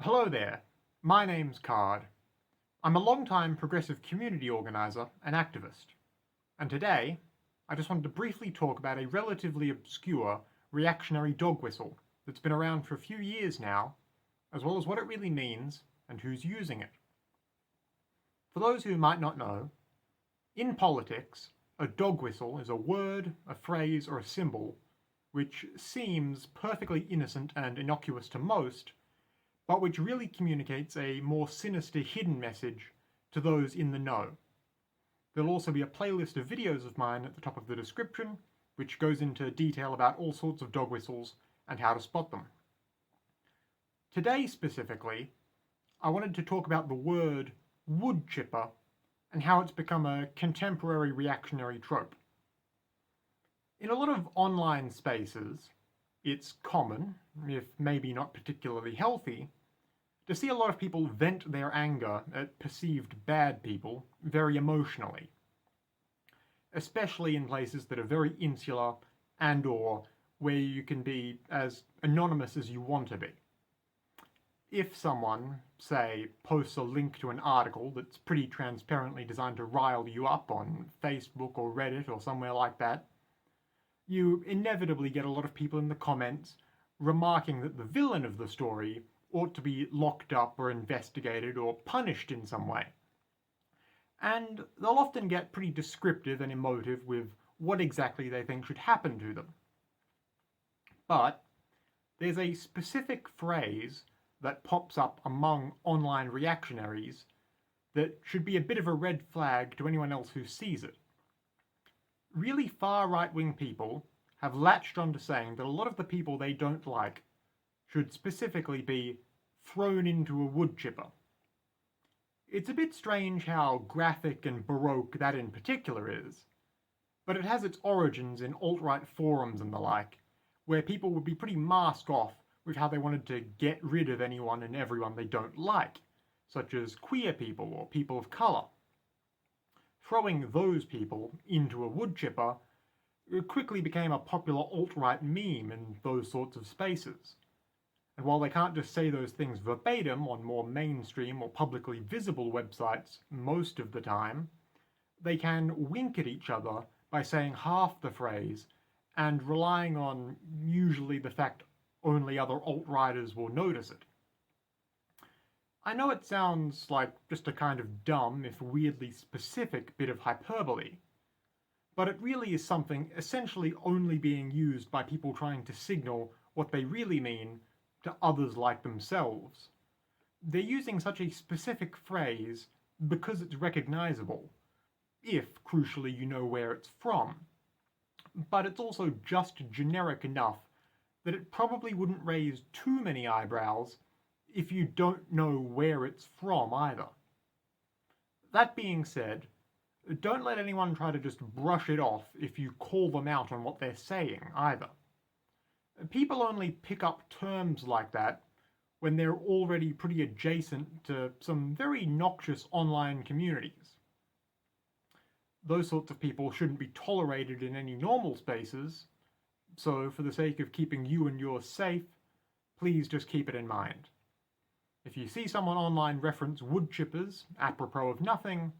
Hello there, my name's Card. I'm a long-time progressive community organiser and activist, and today I just wanted to briefly talk about a relatively obscure reactionary dog whistle that's been around for a few years now, as well as what it really means and who's using it. For those who might not know, in politics, a dog whistle is a word, a phrase, or a symbol which seems perfectly innocent and innocuous to most, but which really communicates a more sinister hidden message to those in the know. There'll also be a playlist of videos of mine at the top of the description, which goes into detail about all sorts of dog whistles and how to spot them. Today specifically, I wanted to talk about the word woodchipper and how it's become a contemporary reactionary trope. In a lot of online spaces, it's common, if maybe not particularly healthy, to see a lot of people vent their anger at perceived bad people very emotionally, especially in places that are very insular and/or where you can be as anonymous as you want to be. If someone, say, posts a link to an article that's pretty transparently designed to rile you up on Facebook or Reddit or somewhere like that, you inevitably get a lot of people in the comments remarking that the villain of the story ought to be locked up or investigated or punished in some way. And they'll often get pretty descriptive and emotive with what exactly they think should happen to them. But there's a specific phrase that pops up among online reactionaries that should be a bit of a red flag to anyone else who sees it. Really far right-wing people have latched onto saying that a lot of the people they don't like should specifically be thrown into a woodchipper. It's a bit strange how graphic and baroque that in particular is, but it has its origins in alt-right forums and the like, where people would be pretty mask off with how they wanted to get rid of anyone and everyone they don't like, such as queer people or people of colour. Throwing those people into a woodchipper quickly became a popular alt-right meme in those sorts of spaces. And while they can't just say those things verbatim on more mainstream or publicly visible websites most of the time, they can wink at each other by saying half the phrase and relying on usually the fact only other alt-righters will notice it. I know it sounds like just a kind of dumb, if weirdly specific, bit of hyperbole, but it really is something essentially only being used by people trying to signal what they really mean to others like themselves. They're using such a specific phrase because it's recognizable, if, crucially, you know where it's from. But it's also just generic enough that it probably wouldn't raise too many eyebrows if you don't know where it's from either. That being said, don't let anyone try to just brush it off if you call them out on what they're saying either. People only pick up terms like that when they're already pretty adjacent to some very noxious online communities. Those sorts of people shouldn't be tolerated in any normal spaces, so for the sake of keeping you and yours safe, please just keep it in mind. If you see someone online reference woodchippers apropos of nothing,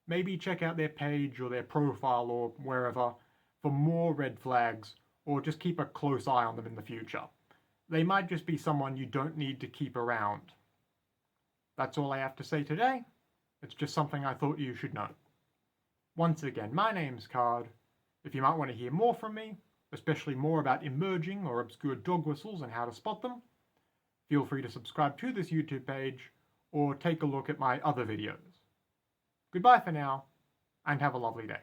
maybe check out their page or their profile or wherever for more red flags, or just keep a close eye on them in the future. They might just be someone you don't need to keep around. That's all I have to say today. It's just something I thought you should know. Once again, my name's Card. If you might want to hear more from me, especially more about emerging or obscure dog whistles and how to spot them, feel free to subscribe to this YouTube page or take a look at my other videos. Goodbye for now, and have a lovely day.